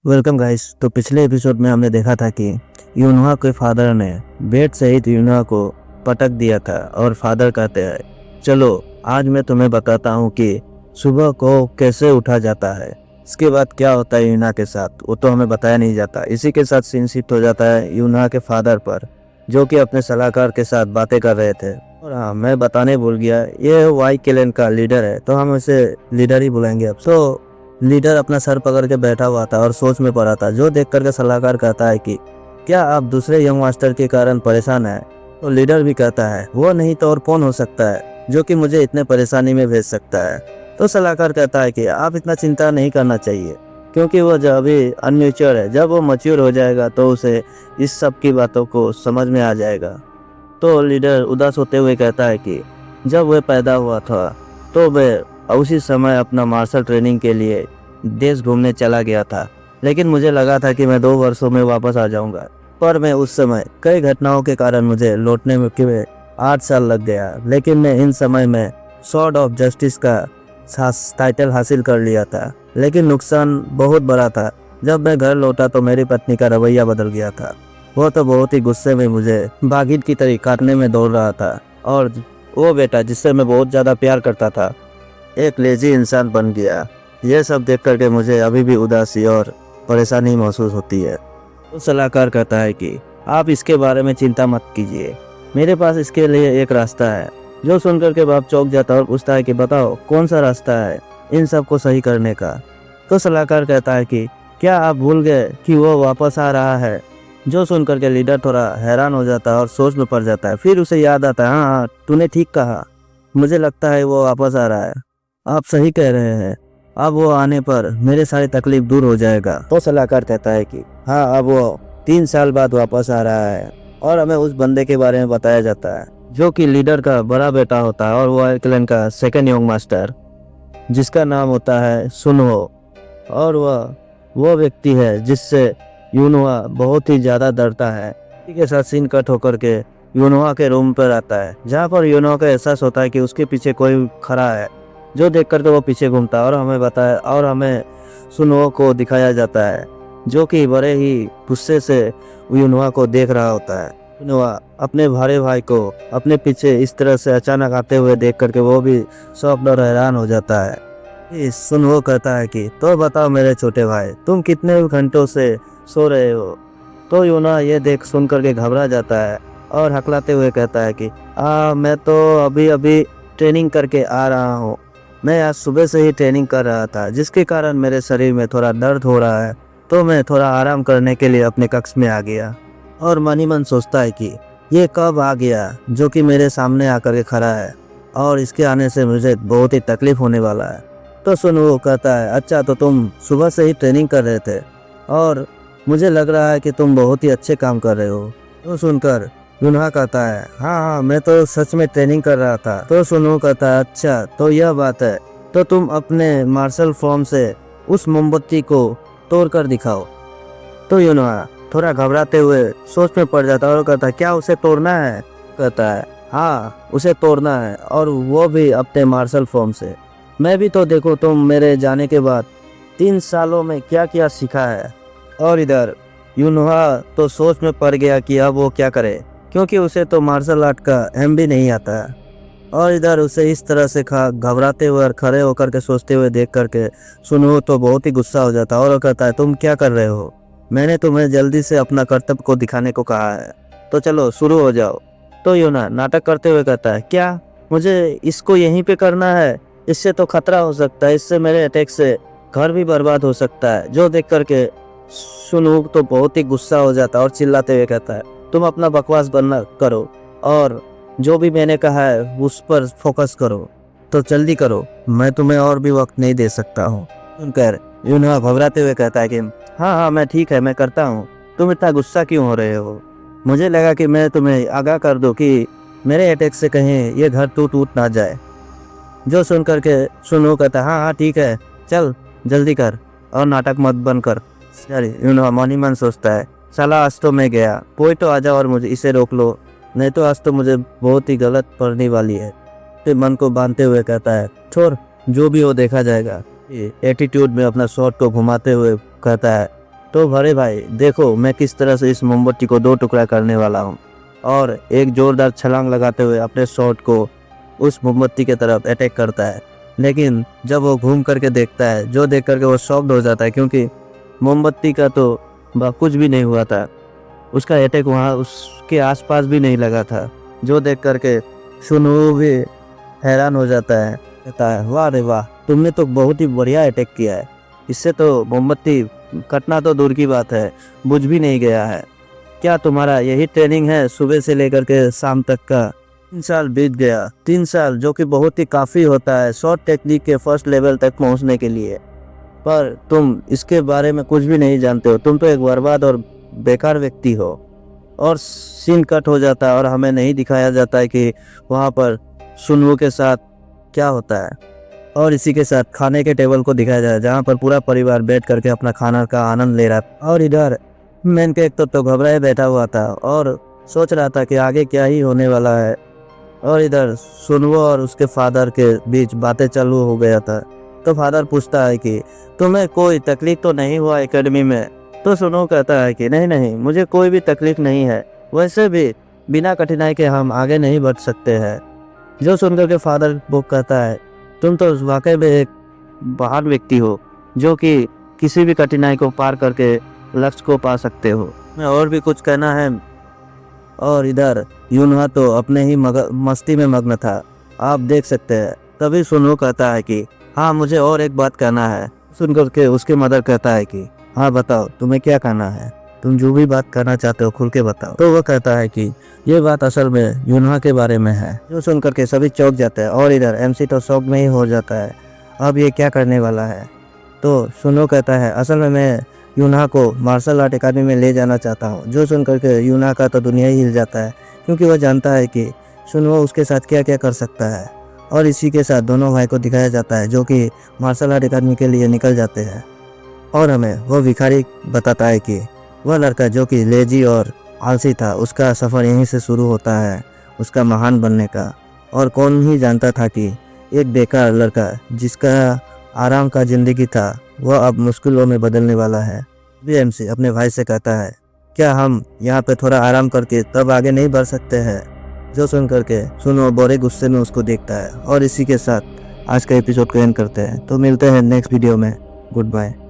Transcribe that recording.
Welcome guys. तो पिछले episode में हमने देखा था कि यूनोहा के फादर ने बेट सहित यूनोहा को पटक दिया था और फादर कहते हैं चलो आज मैं तुम्हें बताता हूँ कि सुबह को कैसे उठा जाता है। इसके बाद क्या होता है यूनोहा के साथ वो तो हमें बताया नहीं जाता। इसी के साथ सीन शिफ्ट हो जाता है यूनोहा के फादर पर, जो कि अपने सलाहकार के साथ बातें कर रहे थे। और हाँ, मैं बताने भूल गया, ये वाई क्लैन का लीडर है, तो हम इसे लीडर ही बुलाएंगे अब। लीडर अपना सर पकड़ के बैठा हुआ था और सोच में पड़ा था, जो देख करके सलाहकार कहता है कि क्या आप दूसरे यंग मास्टर के कारण परेशान हैं? तो लीडर भी कहता है वो नहीं तो और कौन हो सकता है जो कि मुझे इतने परेशानी में भेज सकता है। तो सलाहकार कहता है कि आप इतना चिंता नहीं करना चाहिए, क्योंकि वो जब अभी अनमेच्योर है, जब वो मैच्योर हो जाएगा तो उसे इस सब की बातों को समझ में आ जाएगा। तो लीडर उदास होते हुए कहता है कि जब वह पैदा हुआ था तो वह उसी समय अपना मार्शल ट्रेनिंग के लिए देश घूमने चला गया था, लेकिन मुझे लगा था कि मैं 2 वर्षों में वापस आ जाऊंगा। पर मैं उस समय कई घटनाओं के कारण मुझे लौटने में केवल 8 साल लग गया, लेकिन मैं इन समय में सॉर्ड ऑफ जस्टिस का टाइटल हासिल कर लिया था। लेकिन नुकसान बहुत बड़ा था। जब मैं घर लौटा तो मेरी पत्नी का रवैया बदल गया था। वो तो बहुत ही गुस्से में मुझे बागिर की तरह काटने में दौड़ रहा था, और वो बेटा जिससे मैं बहुत ज़्यादा प्यार करता था एक लेजी इंसान बन गया। यह सब देख करके मुझे अभी भी उदासी और परेशानी महसूस होती है। तो सलाहकार कहता है कि आप इसके बारे में चिंता मत कीजिए, मेरे पास इसके लिए एक रास्ता है। जो सुनकर के बाप चौंक जाता है और पूछता है कि बताओ कौन सा रास्ता है इन सब को सही करने का। तो सलाहकार कहता है कि क्या आप भूल गए कि वो वापस आ रहा है? जो सुनकर के लीडर थोड़ा हैरान हो जाता है और सोच में पड़ जाता है। फिर उसे याद आता है, हाँ हाँ तूने ठीक कहा, मुझे लगता है वो वापस आ रहा है। आप सही कह रहे हैं, अब वो आने पर मेरे सारी तकलीफ दूर हो जाएगा। तो सलाहकार कहता है कि हाँ अब वो 3 साल बाद वापस आ रहा है। और हमें उस बंदे के बारे में बताया जाता है जो कि लीडर का बड़ा बेटा होता है और वो क्लैन का सेकंड यंग मास्टर, जिसका नाम होता है सुनहो। और वह वो व्यक्ति है जिससे यूनोहा बहुत ही ज़्यादा डरता है। इसी के साथ सीन कट होकर के यूनोहा के रूम पर आता है, जहाँ पर यूनोहा का एहसास होता है कि उसके पीछे कोई खड़ा है। जो देख करके वो पीछे घूमता है और हमें सुनहो को दिखाया जाता है, जो कि बड़े ही गुस्से से यूनोहा को देख रहा होता है। यूनोहा अपने भारे भाई को अपने पीछे इस तरह से अचानक आते हुए देख करके वो भी शॉक्ड और हैरान हो जाता है। सुनहो कहता है कि तो बताओ मेरे छोटे भाई, तुम कितने घंटों से सो रहे हो? तो यूनोहा ये देख सुन करके घबरा जाता है और हकलाते हुए कहता है कि मैं तो अभी अभी ट्रेनिंग करके आ रहा हूँ। मैं आज सुबह से ही ट्रेनिंग कर रहा था, जिसके कारण मेरे शरीर में थोड़ा दर्द हो रहा है, तो मैं थोड़ा आराम करने के लिए अपने कक्ष में आ गया। और मन ही मन सोचता है कि ये कब आ गया जो कि मेरे सामने आकर के खड़ा है, और इसके आने से मुझे बहुत ही तकलीफ होने वाला है। तो सुन वो कहता है अच्छा तो तुम सुबह से ही ट्रेनिंग कर रहे थे और मुझे लग रहा है कि तुम बहुत ही अच्छे काम कर रहे हो। तो सुनकर यूनोहा कहता है हाँ हाँ मैं तो सच में ट्रेनिंग कर रहा था। तो सुनो कहता है अच्छा तो यह बात है, तो तुम अपने मार्शल फॉर्म से उस मोमबत्ती को तोड़ कर दिखाओ। तो यूनोहा थोड़ा घबराते हुए सोच में पड़ जाता है और कहता है क्या उसे तोड़ना है? कहता है हाँ उसे तोड़ना है, और वो भी अपने मार्शल फॉर्म से। मैं भी तो देखो तुम मेरे जाने के बाद 3 सालों में क्या क्या सीखा है। और इधर यूनोहा तो सोच में पड़ गया कि अब वो क्या करे, क्योंकि उसे तो मार्शल आर्ट का एम भी नहीं आता है। और इधर उसे इस तरह से घबराते हुए और खड़े होकर के सोचते हुए देख करके सुनो तो बहुत ही गुस्सा हो जाता है और कहता है तुम क्या कर रहे हो? मैंने तुम्हें जल्दी से अपना कर्तव्य को दिखाने को कहा है, तो चलो शुरू हो जाओ। तो यूनोहा नाटक करते हुए कहता है क्या मुझे इसको यहीं पे करना है? इससे तो खतरा हो सकता है, इससे मेरे अटैक से घर भी बर्बाद हो सकता है। जो देख करके सुनो तो बहुत ही गुस्सा हो जाता है और चिल्लाते हुए कहता है तुम अपना बकवास बंद करो और जो भी मैंने कहा है उस पर फोकस करो, तो जल्दी करो, मैं तुम्हें और भी वक्त नहीं दे सकता हूँ। सुनकर यूनोहा घबराते हुए कहता है कि हाँ हाँ मैं ठीक है, मैं करता हूँ। तुम इतना गुस्सा क्यों हो रहे हो? मुझे लगा कि मैं तुम्हें आगाह कर दूँ कि मेरे अटैक से कहीं ये घर टूट ना जाए। जो सुन करके सुनो कहता है हाँ हाँ ठीक है, चल जल्दी कर और नाटक मत बंद कर। यूनोहा मन ही मन सोचता है साला आज तो मैं गया, कोई तो आ जाओ और मुझे इसे रोक लो, नहीं तो आज तो मुझे बहुत ही गलत पड़ने वाली है। फिर मन को बांधते हुए कहता है छोड़ जो भी हो देखा जाएगा। एटीट्यूड में अपना शॉट को घुमाते हुए कहता है तो बड़े भाई देखो मैं किस तरह से इस मोमबत्ती को 2 टुकड़ा करने वाला हूँ। और एक जोरदार छलांग लगाते हुए अपने शॉट को उस मोमबत्ती की तरफ अटैक करता है। लेकिन जब वो घूम करके देखता है, जो देख करके वो शॉक्ड हो जाता है, क्योंकि मोमबत्ती का तो कुछ भी नहीं हुआ था। उसका अटैक वहाँ उसके आसपास भी नहीं लगा था। जो देख करके सुनवो भी हैरान हो जाता है, कहता है वाह रे वाह, तुमने तो बहुत ही बढ़िया अटैक किया है। इससे तो मोमबत्ती कटना तो दूर की बात है, बुझ भी नहीं गया है। क्या तुम्हारा यही ट्रेनिंग है सुबह से लेकर के शाम तक का? 3 साल बीत गया, 3 साल जो कि बहुत ही काफ़ी होता है शॉर्ट टेक्निक के फर्स्ट लेवल तक पहुंचने के लिए। पर तुम इसके बारे में कुछ भी नहीं जानते हो। तुम तो एक बर्बाद और बेकार व्यक्ति हो। और सीन कट हो जाता है और हमें नहीं दिखाया जाता है कि वहाँ पर सुनवो के साथ क्या होता है। और इसी के साथ खाने के टेबल को दिखाया जाए, जहाँ पर पूरा परिवार बैठ करके अपना खाना का आनंद ले रहा था। और इधर मेन कैरेक्टर तो घबराए बैठा हुआ था और सोच रहा था कि आगे क्या ही होने वाला है। और इधर सुनवो और उसके फादर के बीच बातें चालू हो गया था। तो फादर पूछता है कि तुम्हें कोई तकलीफ तो नहीं हुआ एकेडमी में? तो सुनवो कहता है कि नहीं नहीं, मुझे कोई भी तकलीफ नहीं है। वैसे भी बिना कठिनाई के हम आगे नहीं बढ़ सकते हैं। जो सुनकर के फादर वो कहता है तुम तो वाकई में एक महान व्यक्ति हो, जो कि किसी भी कठिनाई को पार करके लक्ष्य को पा सकते हो। मैं और भी कुछ कहना है। और इधर यूनहा तो अपने ही मस्ती में मग्न था, आप देख सकते हैं। तभी सुनवो कहता है कि हाँ मुझे और एक बात कहना है। सुनकर के उसके मदर कहता है कि हाँ बताओ तुम्हें क्या कहना है, तुम जो भी बात करना चाहते हो खुल के बताओ। तो वह कहता है कि ये बात असल में यूनहा के बारे में है। जो सुनकर के सभी चौंक जाते हैं और इधर एमसी तो शौक में ही हो जाता है, अब ये क्या करने वाला है। तो सुनवो कहता है असल में मैं यूनहा को मार्शल आर्ट अकादमी में ले जाना चाहता हूँ। जो सुनकर के यूनहा का तो दुनिया ही हिल जाता है, क्योंकि वह जानता है कि सुनवो उसके साथ क्या क्या कर सकता है। और इसी के साथ दोनों भाई को दिखाया जाता है जो कि मार्शल आर्ट अकादमी के लिए निकल जाते हैं। और हमें वो भिखारी बताता है कि वह लड़का जो कि लेजी और आलसी था, उसका सफ़र यहीं से शुरू होता है उसका महान बनने का। और कौन ही जानता था कि एक बेकार लड़का जिसका आराम का ज़िंदगी था, वह अब मुश्किलों में बदलने वाला है। बीएमसी अपने भाई से कहता है क्या हम यहाँ पे थोड़ा आराम करके तब आगे नहीं बढ़ सकते हैं? जो सुन करके सुनो बड़े गुस्से में उसको देखता है। और इसी के साथ आज का एपिसोड को एंड करते हैं। तो मिलते हैं नेक्स्ट वीडियो में। Good bye.